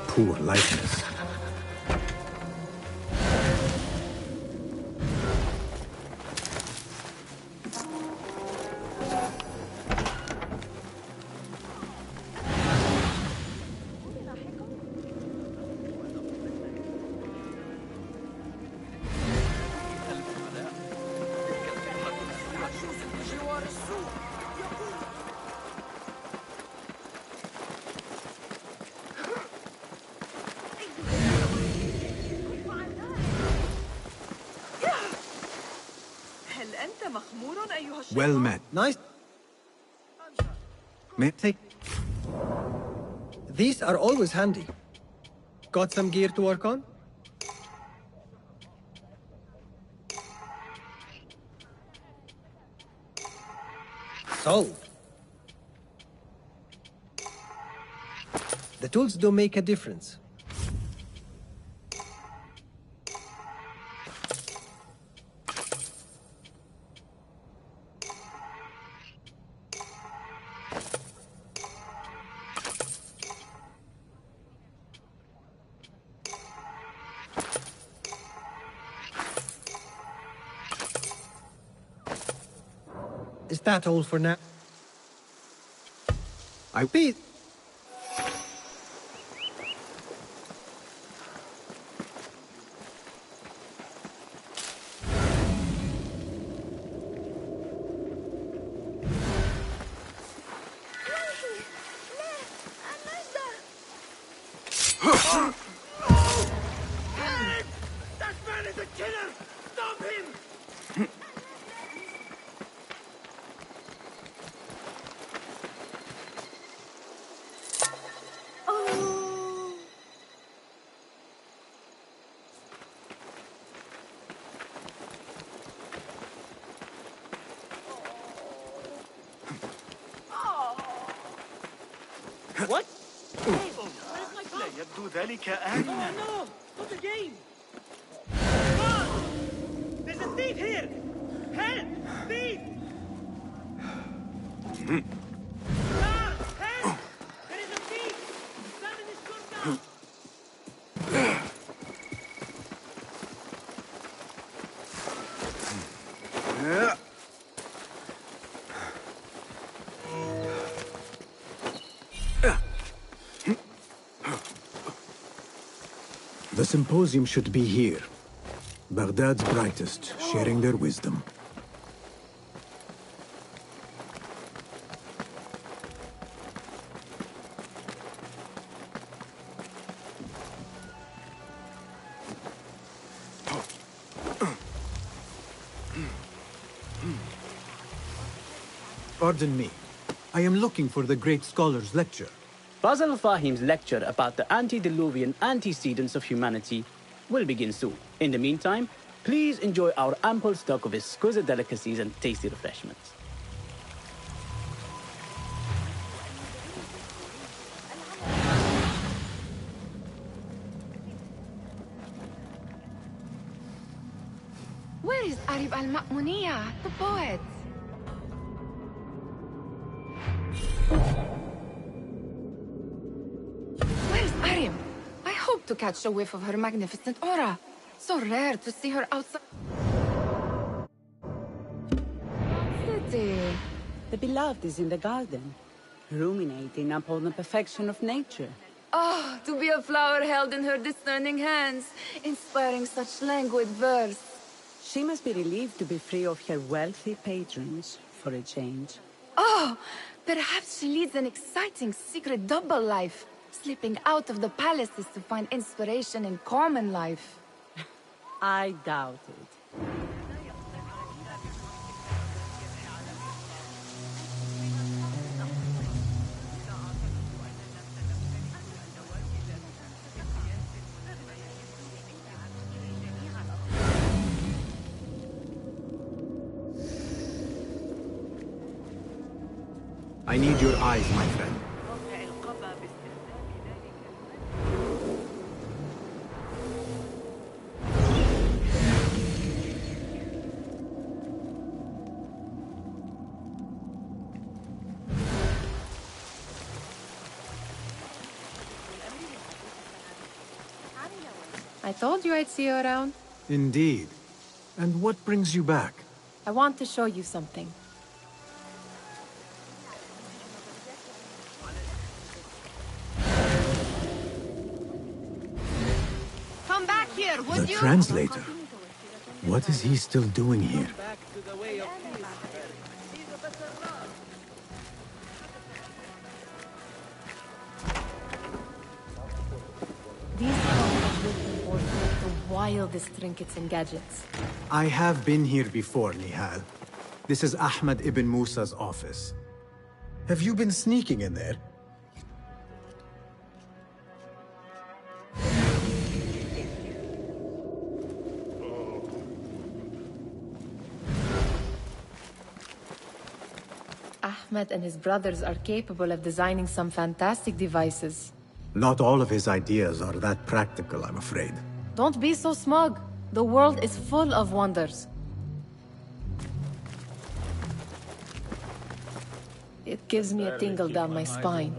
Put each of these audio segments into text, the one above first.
Poor likeness. Well met. Nice. May I take? These are always handy. Got some gear to work on? Sold. The tools do make a difference. Is that all for now? I be. That man is a killer! Stop him! What? لا يبدو ذلك آمنا. Oh no! Stop the game! There's a thief here! Help! Thief! Guard! Help! There is a thief! Simon is gone down! The symposium should be here. Baghdad's brightest, sharing their wisdom. Pardon me. I am looking for the great scholar's lecture. Basil Fahim's lecture about the antediluvian antecedents of humanity will begin soon. In the meantime, please enjoy our ample stock of exquisite delicacies and tasty refreshments. Where is Arib al-Ma'muniya, the poet? Where is Arim? I hope to catch a whiff of her magnificent aura. So rare to see her outside. City. The beloved is in the garden, ruminating upon the perfection of nature. Oh, to be a flower held in her discerning hands, inspiring such languid verse. She must be relieved to be free of her wealthy patrons, for a change. Oh, perhaps she leads an exciting secret double life, slipping out of the palaces to find inspiration in common life. I doubt it. I need your eyes, my friend. I told you I'd see you around. Indeed. And what brings you back? I want to show you something. Come back here, would The you? translator. What is he still doing here? Back to the way of peace. These are the wildest trinkets and gadgets. I have been here before, Nihal. This is Ahmed ibn Musa's office. Have you been sneaking in there? Ahmed and his brothers are capable of designing some fantastic devices. Not all of his ideas are that practical, I'm afraid. Don't be so smug. The world is full of wonders. It gives me a tingle down my spine.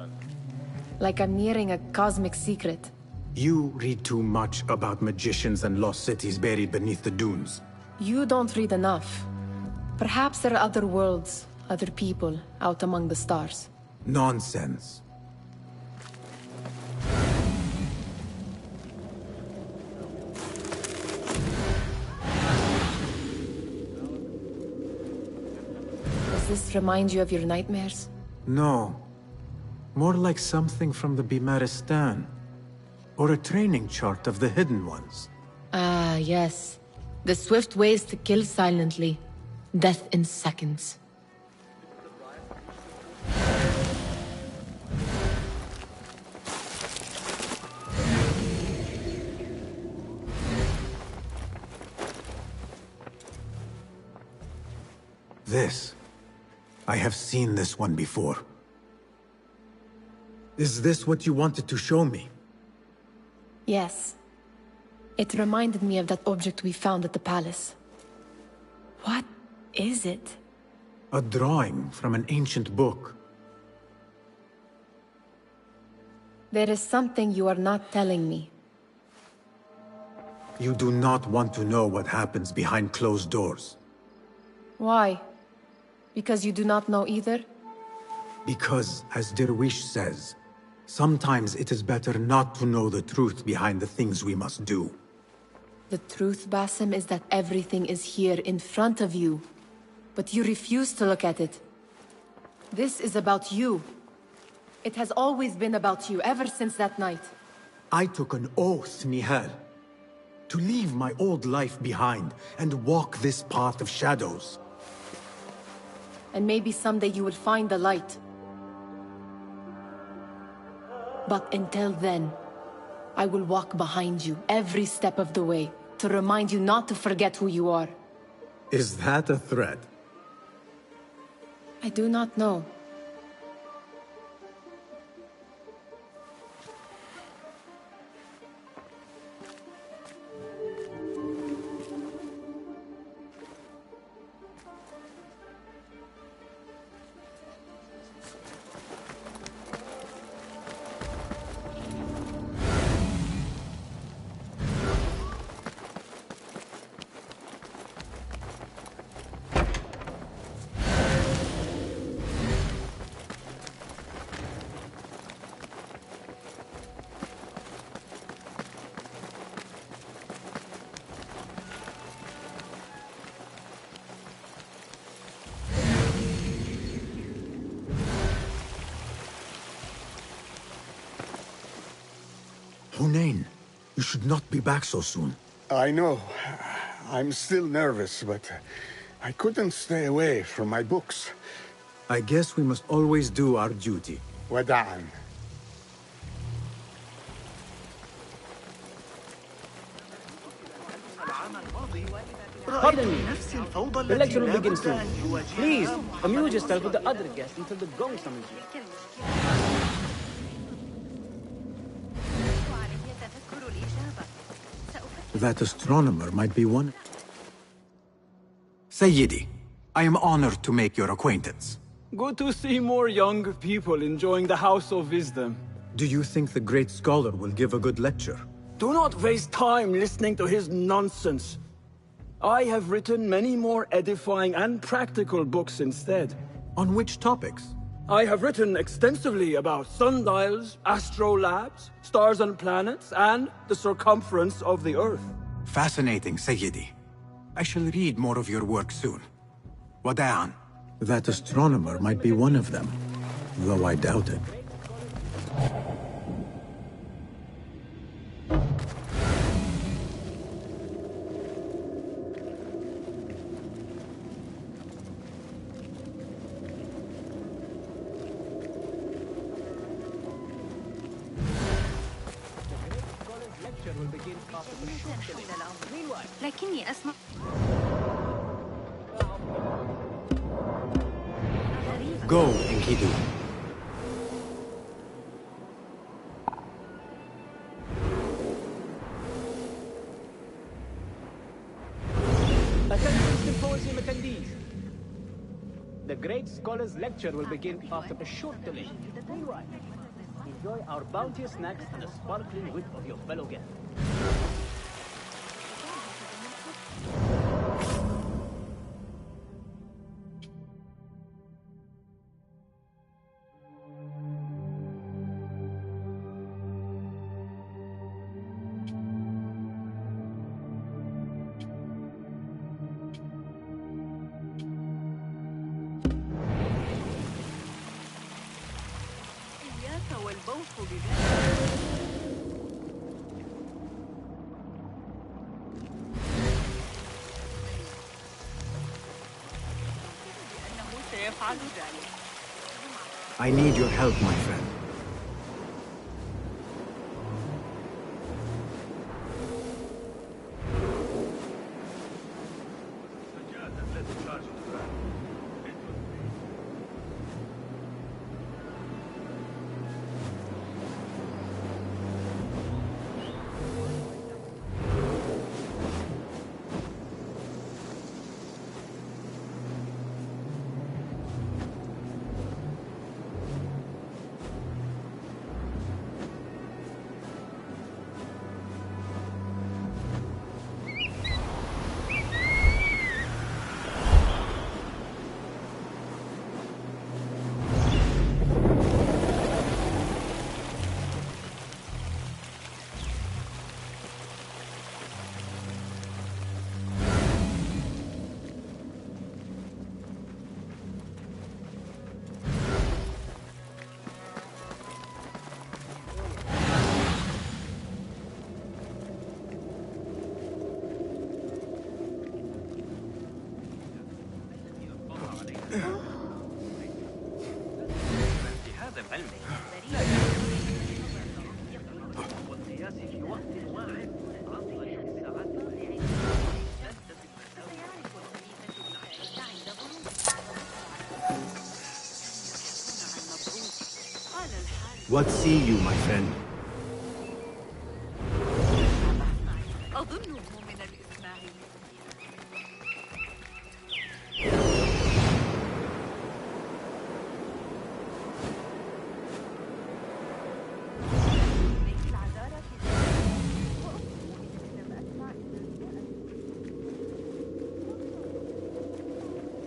Like I'm nearing a cosmic secret. You read too much about magicians and lost cities buried beneath the dunes. You don't read enough. Perhaps there are other worlds, other people, out among the stars. Nonsense. Does this remind you of your nightmares? No. More like something from the Bimaristan. Or a training chart of the Hidden Ones. Ah, yes. The swift ways to kill silently. Death in seconds. This. I have seen this one before. Is this what you wanted to show me? Yes. It reminded me of that object we found at the palace. What is it? A drawing from an ancient book. There is something you are not telling me. You do not want to know what happens behind closed doors. Why? Because you do not know either? Because, as Derwish says, sometimes it is better not to know the truth behind the things we must do. The truth, Basim, is that everything is here in front of you. But you refuse to look at it. This is about you. It has always been about you, ever since that night. I took an oath, Nihal, to leave my old life behind and walk this path of shadows. And maybe someday you will find the light. But until then, I will walk behind you every step of the way to remind you not to forget who you are. Is that a threat? I do not know. Hunain, you should not be back so soon. I know. I'm still nervous, but I couldn't stay away from my books. I guess we must always do our duty. Wada'an. Pardon me. The lecture will begin soon. Please, amuse yourself with the other guests until the gong summons you. That astronomer might be one. Sayyidi, I am honored to make your acquaintance. Good to see more young people enjoying the House of Wisdom. Do you think the great scholar will give a good lecture? Do not waste time listening to his nonsense. I have written many more edifying and practical books instead. On which topics? I have written extensively about sundials, astrolabes, stars and planets, and the circumference of the Earth. Fascinating, Sayyidi. I shall read more of your work soon. Wada'an. That astronomer might be one of them, though I doubt it. لكني أسمع Go, Enkidu. Attention symposium attendees. The great scholar's lecture will begin after a short delay. Meanwhile, enjoy our bounteous snacks and the sparkling wit of your fellow guests. I need your help, my friend. What see you, my friend?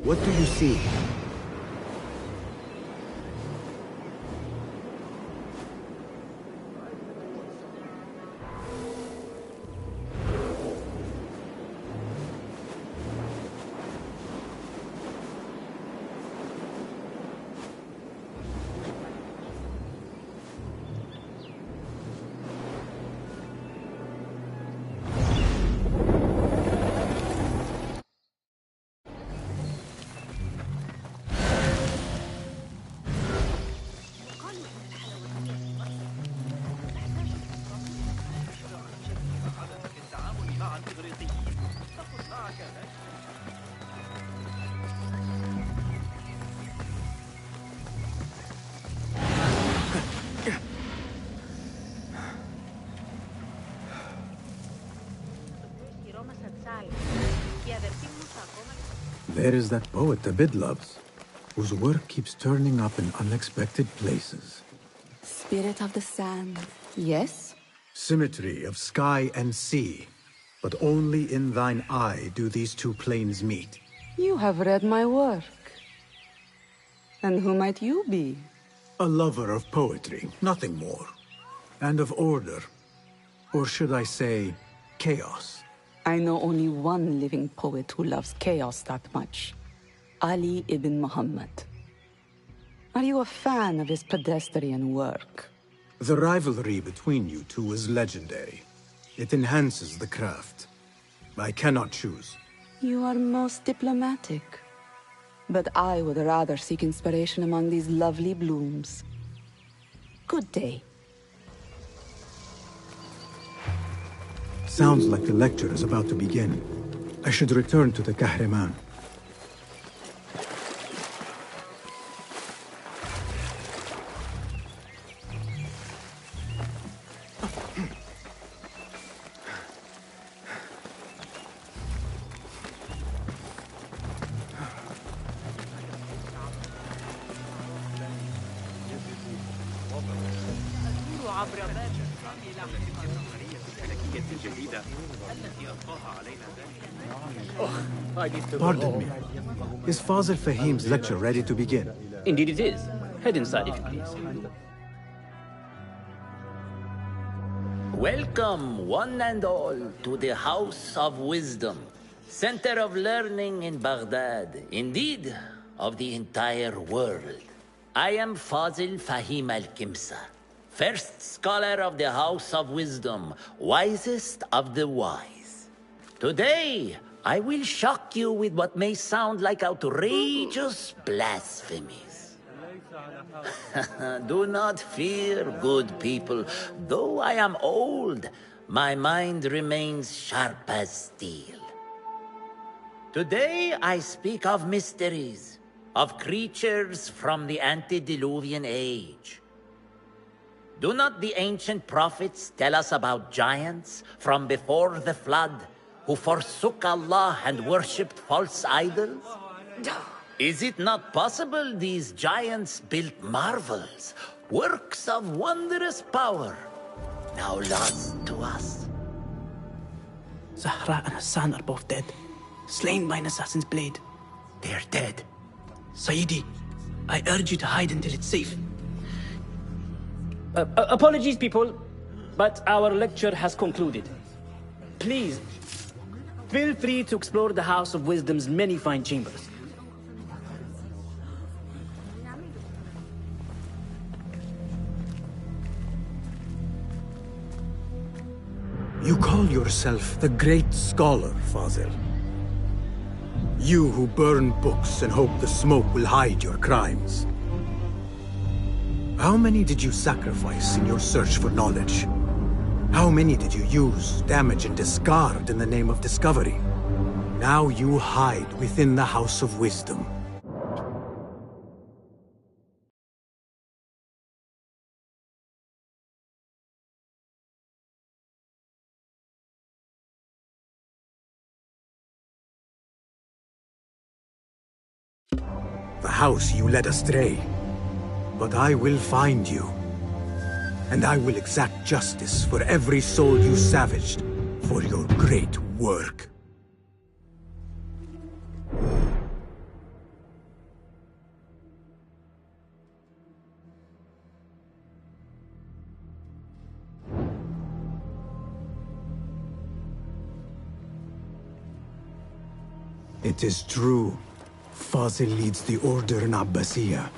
What do you see? There is that poet the Bid loves, whose work keeps turning up in unexpected places. Spirit of the sand, yes? Symmetry of sky and sea, but only in thine eye do these two planes meet. You have read my work. And who might you be? A lover of poetry, nothing more. And of order. Or should I say, chaos. I know only one living poet who loves chaos that much. Ali ibn Muhammad. Are you a fan of his pedestrian work? The rivalry between you two is legendary. It enhances the craft. I cannot choose. You are most diplomatic. But I would rather seek inspiration among these lovely blooms. Good day. Sounds like the lecture is about to begin. I should return to the Kahraman. Pardon me. Is Fazil Fahim's lecture ready to begin? Indeed it is. Head inside if you please. Welcome, one and all, to the House of Wisdom, center of learning in Baghdad, indeed, of the entire world. I am Fazil Fahim al-Kimsa, first scholar of the House of Wisdom, wisest of the wise. Today, I will shock you with what may sound like outrageous blasphemies. Do not fear, good people. Though I am old, my mind remains sharp as steel. Today I speak of mysteries, of creatures from the antediluvian age. Do not the ancient prophets tell us about giants from before the flood who forsook Allah and worshipped false idols? Is it not possible these giants built marvels, works of wondrous power, now lost to us? Zahra and Hassan are both dead, slain by an assassin's blade. They're dead. Sayyidi, I urge you to hide until it's safe. Apologies, people, but our lecture has concluded. Please, feel free to explore the House of Wisdom's many fine chambers. You call yourself the great scholar, Fazil. You who burn books and hope the smoke will hide your crimes. How many did you sacrifice in your search for knowledge? How many did you use, damage, and discard in the name of discovery? Now you hide within the House of Wisdom. The house you led astray. But I will find you. And I will exact justice for every soul you savaged for your great work. It is true. Fazil leads the order in Abbasiyah.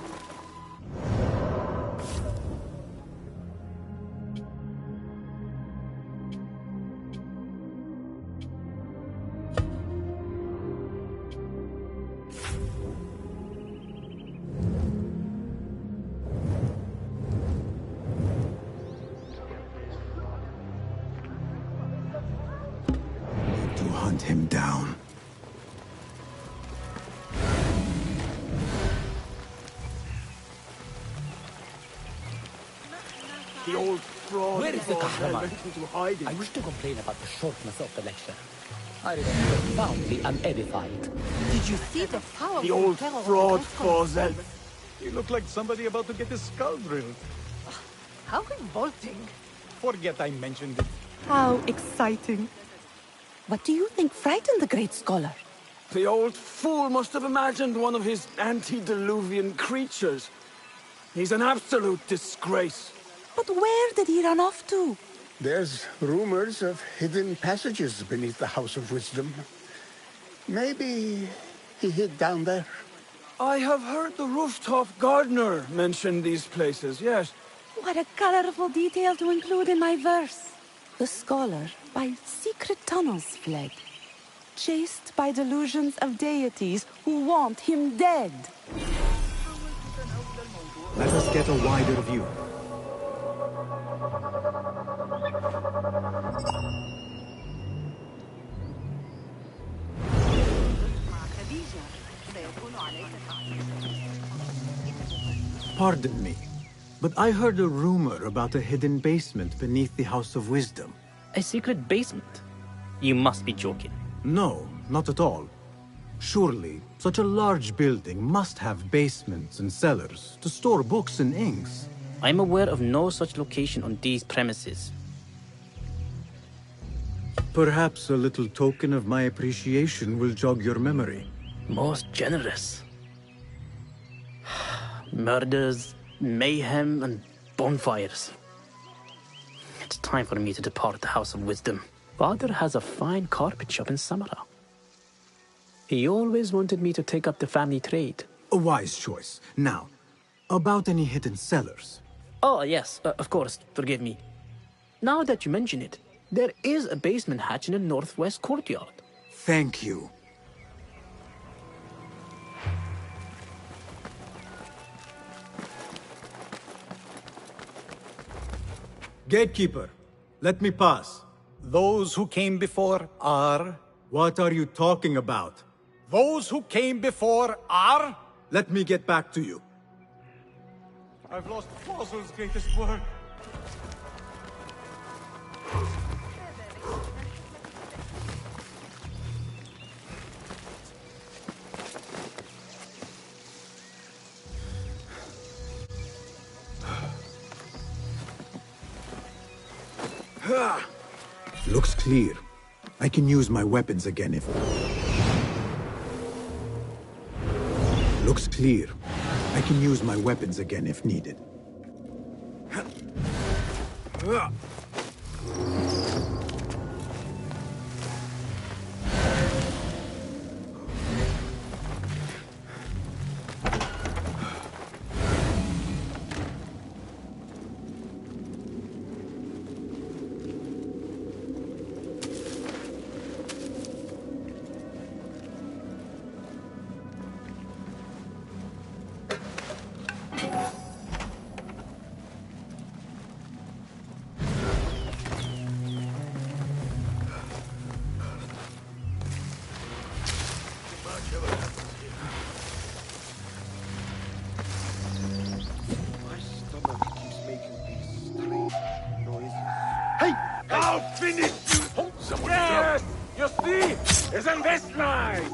To hunt him down. The old fraud. Where is the Kahraman? Went into hiding. I wish to complain about the shortness of the lecture. I remain profoundly unedified. Did you see the power? The old fraud falls out. You look like somebody about to get his skull drilled. How revolting. Forget I mentioned it. How exciting. What do you think frightened the great scholar? The old fool must have imagined one of his antediluvian creatures. He's an absolute disgrace. But where did he run off to? There's rumors of hidden passages beneath the House of Wisdom. Maybe he hid down there. I have heard the rooftop gardener mention these places, yes. What a colorful detail to include in my verse. The scholar by secret tunnels fled, chased by delusions of deities who want him dead. Let us get a wider view. Pardon me, but I heard a rumor about a hidden basement beneath the House of Wisdom. A secret basement? You must be joking. No, not at all. Surely, such a large building must have basements and cellars to store books and inks. I'm aware of no such location on these premises. Perhaps a little token of my appreciation will jog your memory. Most generous. Murders, mayhem, and bonfires. It's time for me to depart the House of Wisdom. Father has a fine carpet shop in Samara. He always wanted me to take up the family trade. A wise choice. Now, about any hidden cellars? Oh, yes, of course, forgive me. Now that you mention it, there is a basement hatch in the northwest courtyard. Thank you. Gatekeeper, let me pass. Those who came before are... What are you talking about? Those who came before are... Let me get back to you. I've lost Fossil's greatest work. Looks clear. I can use my weapons again if... Looks clear. I can use my weapons again if needed. I'll finish you! Someone yes! You see? Isn't this nice?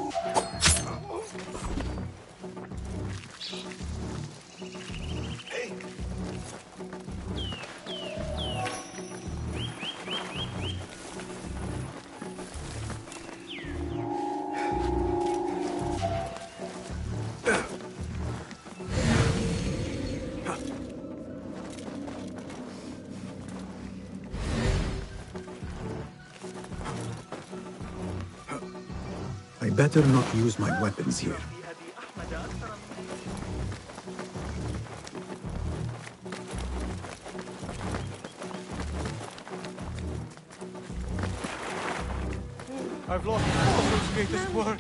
I better not use my weapons here. I've lost Fossil's greatest work.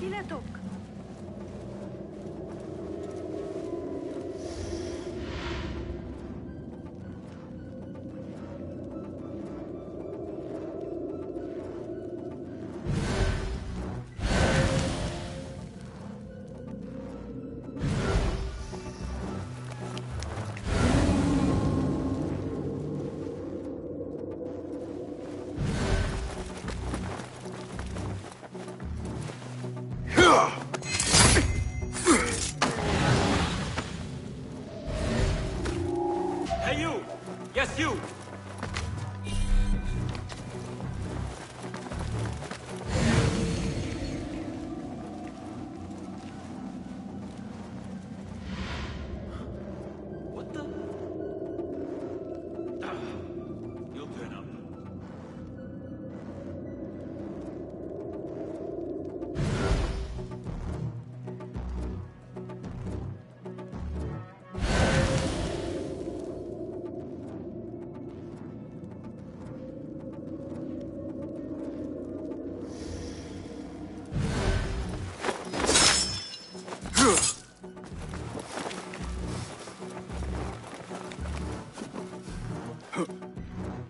Hey, you! Yes, you! What the? You'll turn up.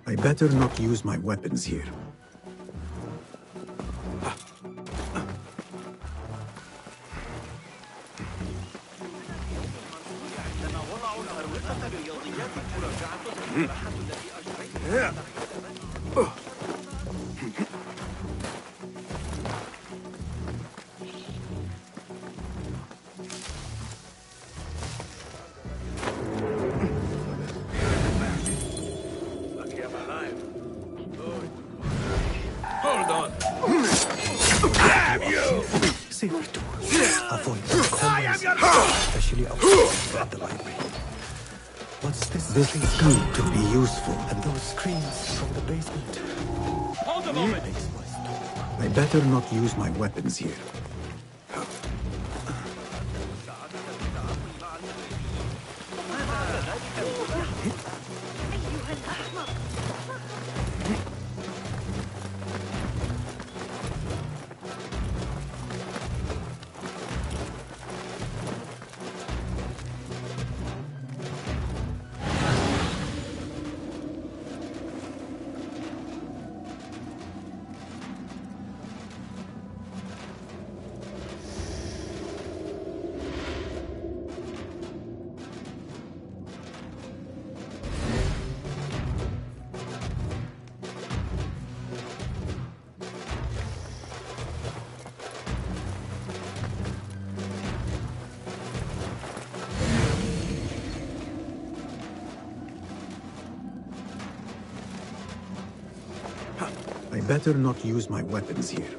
I better not use my weapons here. Hold on. Safer doors. Avoid corners, especially outside at the library. What's this? This is going to be useful. And those screams from the basement. Hold a moment. I better not use my weapons here. I better not use my weapons here.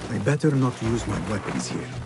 I better not use my weapons here.